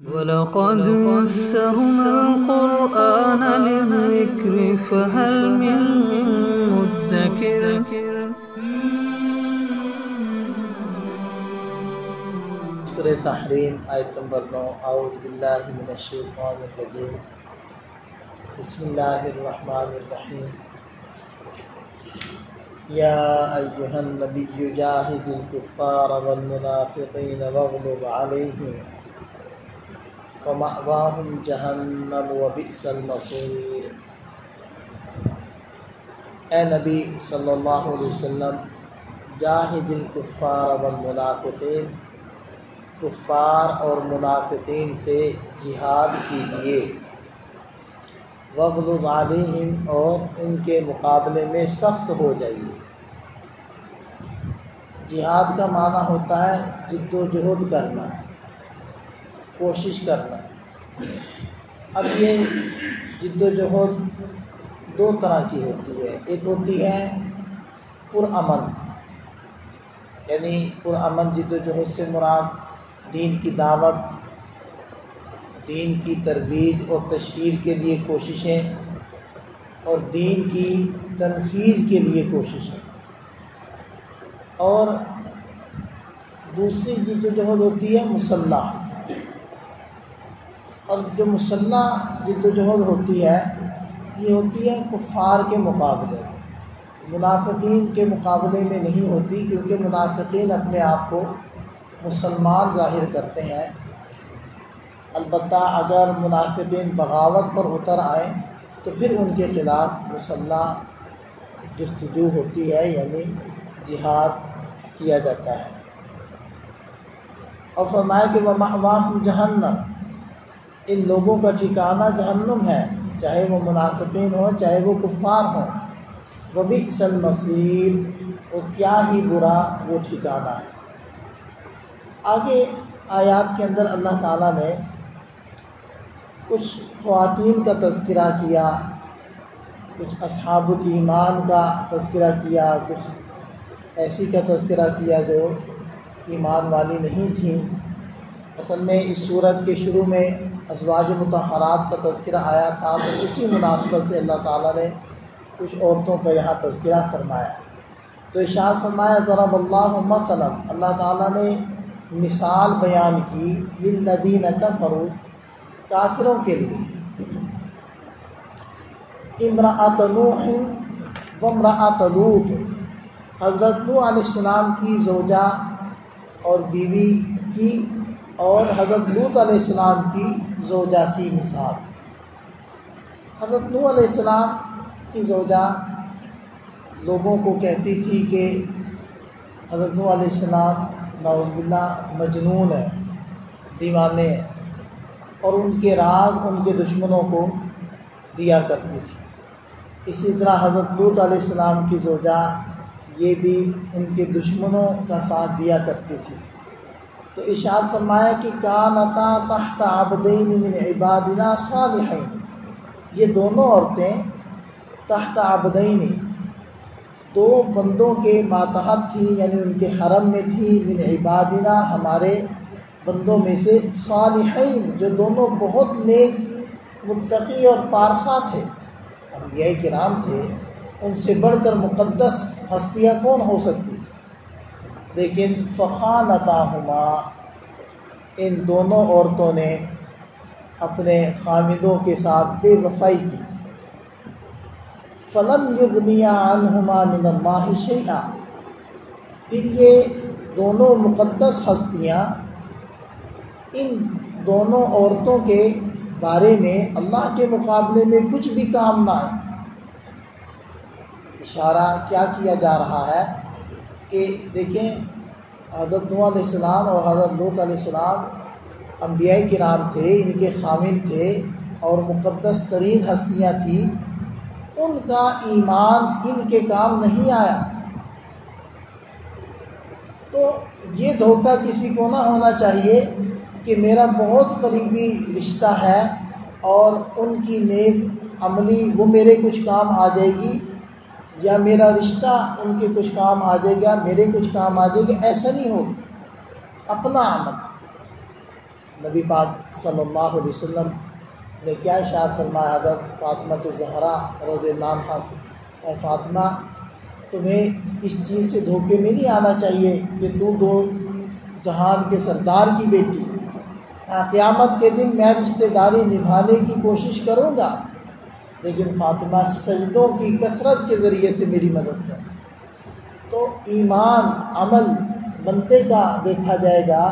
وَلَقَدْ يَسَّرْنَا الْقُرْآنَ لِلذِّكْرِ فَهَلْ مِن مُّدَّكِرٍ سورہ تحریم آیت نمبر 9 اعوذ باللہ من الشیطان الرجیم بسم اللہ الرحمن الرحیم یا ایہا النبی جاہد الکفار والمنافقین واغلظ علیہم ومأواہم جہنم وبئس المصیر۔ اے نبی صلی اللہ علیہ وسلم، جاہد الکفار والمنافقین، کفار اور منافقین سے جہاد کیجیے، وغلظ علیہم، اور ان کے مقابلے میں سخت ہو جائیے۔ جہاد کا معنی ہوتا ہے جد و جہد کرنا، کوشش کرنا۔ اب یہ جد و جہد دو طرح کی ہوتی ہے، ایک ہوتی ہے پرامن، یعنی پرامن جد و جہد سے مراد دین کی دعوت، دین کی ترویج اور تشہیر کے لیے کوششیں، اور دین کی تنفیذ کے لیے کوششیں۔ اور دوسری جد و جہد ہوتی ہے مسلح، اور جو مسلح جد و جہد ہوتی ہے یہ ہوتی ہے کفار کے مقابلے میں، منافقین کے مقابلے میں نہیں ہوتی، کیونکہ منافقین اپنے آپ کو مسلمان ظاہر کرتے ہیں۔ البتہ اگر منافقین بغاوت پر اتر آئیں تو پھر ان کے خلاف مسلح جستجو ہوتی ہے، یعنی جہاد کیا جاتا ہے۔ اور فرمایا کہ وَمَأْوَاهُمْ جَهَنَّمُ، ان لوگوں کا ٹھکانہ جہنم ہے، چاہے وہ منافقین ہوں چاہے وہ کفار ہوں۔ وَبِئْسَ الْمَصِيرُ، اور کیا ہی برا وہ ٹھکانہ ہے۔ آگے آیات کے اندر اللہ تعالیٰ نے کچھ خواتین کا تذکرہ کیا، کچھ اصحاب الایمان کا تذکرہ کیا، کچھ ایسی کا تذکرہ کیا جو ایمان والی نہیں تھیں۔ اصل میں اس سورت کے شروع میں ازواج مطہرات کا تذکرہ آیا تھا، تو اسی مناسبت سے اللہ تعالیٰ نے کچھ عورتوں کا یہاں تذکرہ فرمایا۔ تو ارشاد فرمایا ضرب اللہ مثلا، اللہ تعالیٰ نے مثال بیان کی، للذین کفروا، کافروں کے لیے، امرأۃ نوح وامرأۃ لوط، حضرت نوح علیہ السلام کی زوجہ اور بیوی کی، اور حضرت لوط علیہ السلام کی زوجہ کی مثال۔ حضرت نوح علیہ السلام کی زوجہ لوگوں کو کہتی تھی کہ حضرت نوح علیہ السلام نعوذ باللہ مجنون ہے، دیوانے ہیں، اور ان کے راز ان کے دشمنوں کو دیا کرتی تھی۔ اسی طرح حضرت لوط علیہ السلام کی زوجہ یہ بھی ان کے دشمنوں کا ساتھ دیا کرتی تھی۔ تو ارشاد فرمایا کہ کانتا تحت عبدین من عبادنا صالحین، یہ دونوں عورتیں تحت عبدین، دو بندوں کے ماتحت تھیں، یعنی ان کے حرم میں تھیں، من عبادنا، ہمارے بندوں میں سے، صالحین، جو دونوں بہت نیک، متقی اور پارسا تھے، انبیاء کرام تھے، ان سے بڑھ کر مقدس ہستیاں کون ہو سکتی تھی؟ لیکن فخانتاہما، ان دونوں عورتوں نے اپنے خامدوں کے ساتھ بے وفائی کی۔ فلم یغنیا عنہما من اللہ شیئا، پھر یہ دونوں مقدس ہستیاں ان دونوں عورتوں کے بارے میں اللہ کے مقابلے میں کچھ بھی کام نہ آئے۔ اشارہ کیا کیا جا رہا ہے کہ دیکھیں، حضرت نوح علیہ السلام اور حضرت لوط علیہ السلام انبیاء کرام تھے، ان کے خامن تھے اور مقدس ترین ہستیاں تھیں، ان کا ایمان ان کے کام نہیں آیا۔ تو یہ دھوکہ کسی کو نہ ہونا چاہیے کہ میرا بہت قریبی رشتہ ہے اور ان کی نیک عملی وہ میرے کچھ کام آ جائے گی، یا میرا رشتہ ان کے کچھ کام آ جائے گا، میرے کچھ کام آ جائے گا، ایسا نہیں ہوگا۔ اپنا عمل، نبی پاک صلی اللہ علیہ وسلم نے کیا ارشاد فرمایا حضرت فاطمہ زہرا رضی اللہ عنہا سے، اے فاطمہ تمہیں اس چیز سے دھوکے میں نہیں آنا چاہیے کہ تو دو جہان کے سردار کی بیٹی، قیامت کے دن میں رشتہ داری نبھانے کی کوشش کروں گا، لیکن فاطمہ سجدوں کی کثرت کے ذریعے سے میری مدد کر۔ تو ایمان عمل بندے کا دیکھا جائے گا،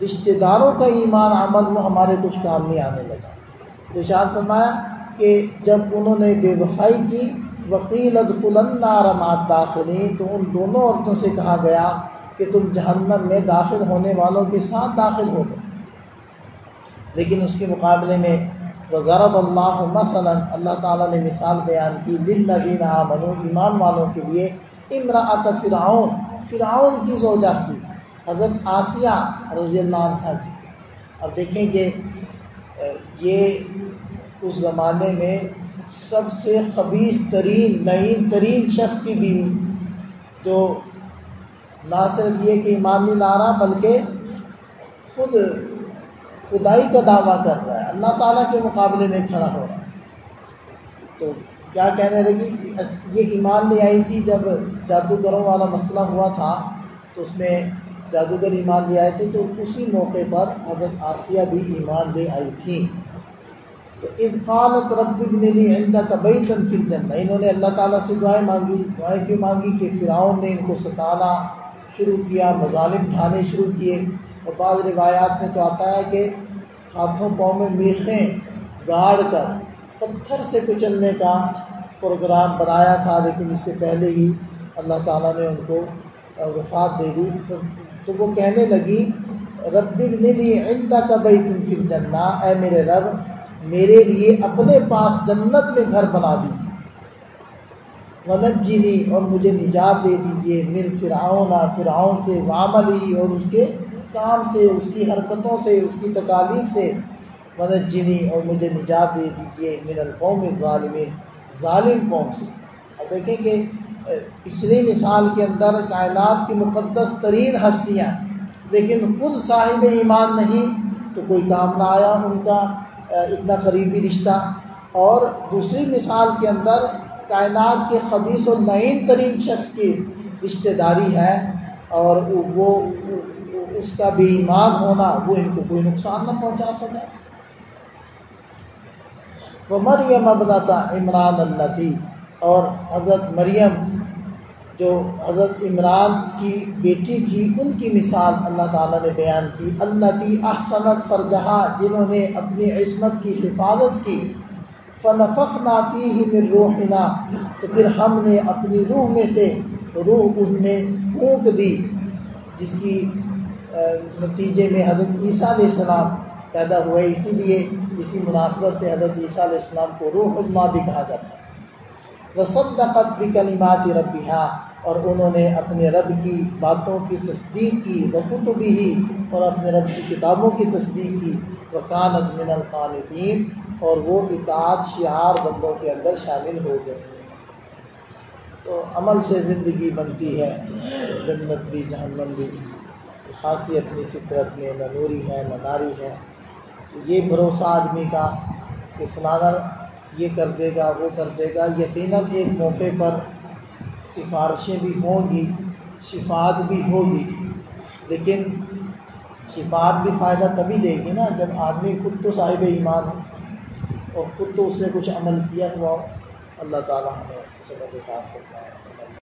رشتہ داروں کا ایمان عمل وہ ہمارے کچھ کام نہیں آنے لگا۔ تو ارشاد فرمایا کہ جب انہوں نے بے وفائی کی وقیل ادخلوا النار مع الداخلین، تو ان دونوں عورتوں سے کہا گیا کہ تم جہنم میں داخل ہونے والوں کے ساتھ داخل ہو گئے۔ لیکن اس کے مقابلے میں وضرب اللہ مثلا، اللہ تعالیٰ نے مثال بیان کی للذین آمنوا، ایمان والوں کے لیے، امرأۃ فرعون، فرعون کی زوجہ کی، حضرت آسیہ رضی اللہ عنہا کی۔ اب دیکھیں کہ یہ اس زمانے میں سب سے خبیث ترین لعین ترین شخص کی بیوی، جو نہ صرف یہ کہ ایمان نہیں لا رہا بلکہ خود خدائی کا دعویٰ کر رہا ہے، اللہ تعالیٰ کے مقابلے میں کھڑا ہو رہا ہے۔ تو کیا کہنے لگی، یہ ایمان لے آئی تھی جب جادوگروں والا مسئلہ ہوا تھا، تو اس میں جادوگر ایمان لے آئے تھے، تو اسی موقع پر حضرت آسیہ بھی ایمان لے آئی تھیں۔ تو اذ قالت رب ابن لی عندک بیتا فی الجنہ، انہوں نے اللہ تعالیٰ سے دعائیں مانگی۔ دعائیں کیوں مانگی کہ فرعون نے ان کو ستانا شروع کیا، مظالم ڈھانے شروع کیے، اور بعض روایات میں تو آتا ہے کہ ہاتھوں پاؤں میں میخیں گاڑ کر پتھر سے کچلنے کا پروگرام بنایا تھا، لیکن اس سے پہلے ہی اللہ تعالیٰ نے ان کو وفات دے دی۔ تو وہ کہنے لگی رب ابن لی عندک بیتا فی الجنہ، اے میرے رب میرے لیے اپنے پاس جنت میں گھر بنا دیجیے، ونجنی، اور مجھے نجات دے دیجیے، من فرعون، فرعون سے، وعملی، اور اس کے کام سے، اس کی حرکتوں سے، اس کی تکالیف سے، ونجنی، اور مجھے نجات دے دیجیے، من القوم الظالمین، ظالم قوم سے۔ اب دیکھیں کہ پچھلی مثال کے اندر کائنات کی مقدس ترین ہستیاں، لیکن خود صاحب ایمان نہیں، تو کوئی کام نہ آیا ان کا اتنا قریبی رشتہ۔ اور دوسری مثال کے اندر کائنات کے خبیث و لعین ترین شخص کی رشتہ داری ہے، اور وہ اس کا بے ایمان ہونا وہ ان کو کوئی نقصان نہ پہنچا سکے۔ وَمَرْيَمَ ابْنَتَ عِمْرَانَ الَّتِي، اور حضرت مریم جو حضرت عمران کی بیٹی تھی، ان کی مثال اللہ تعالیٰ نے بیان کی، الَّتِي أَحْسَنَتْ فَرْجَهَا، جنہوں نے اپنی عصمت کی حفاظت کی، فَنَفَخْنَا فِيهِ مِن رُوحِنَا، تو پھر ہم نے اپنی روح میں سے روح ان میں پھونک دی، جس کی نتیجے میں حضرت عیسیٰ علیہ السلام پیدا ہوئے۔ اسی لیے اسی مناسبت سے حضرت عیسیٰ علیہ السلام کو روح اللہ بھی کہا جاتا ہے۔ وَصَدَّقَتْ بِكَلِمَاتِ رَبِّهَا، اور انہوں نے اپنے رب کی باتوں کی تصدیق کی، وَكُتُبِهِ، اور اپنے رب کی کتابوں کی تصدیق کی، وَكَانَتْ مِنَ الْقَانِتِينَ، اور وہ اطاعت شعار بندوں کے اندر شامل ہو گئے۔ تو عمل سے زندگی بنتی ہے، جنت بھی جہنم بھی، خاکی اپنی فطرت میں نہ نوری ہے نہ ناری ہے۔ تو یہ بھروسہ آدمی کا کہ فلانا یہ کر دے گا وہ کر دے گا، یقیناً ایک موقع پر سفارشیں بھی ہوں گی، شفاعت بھی ہوگی، لیکن شفاعت بھی فائدہ تبھی دے گی نا جب آدمی خود تو صاحب ایمان ہو اور خود تو اس نے کچھ عمل کیا ہوا ہو۔ اللہ تعالیٰ ہمیں سمجھ عطا فرمائے۔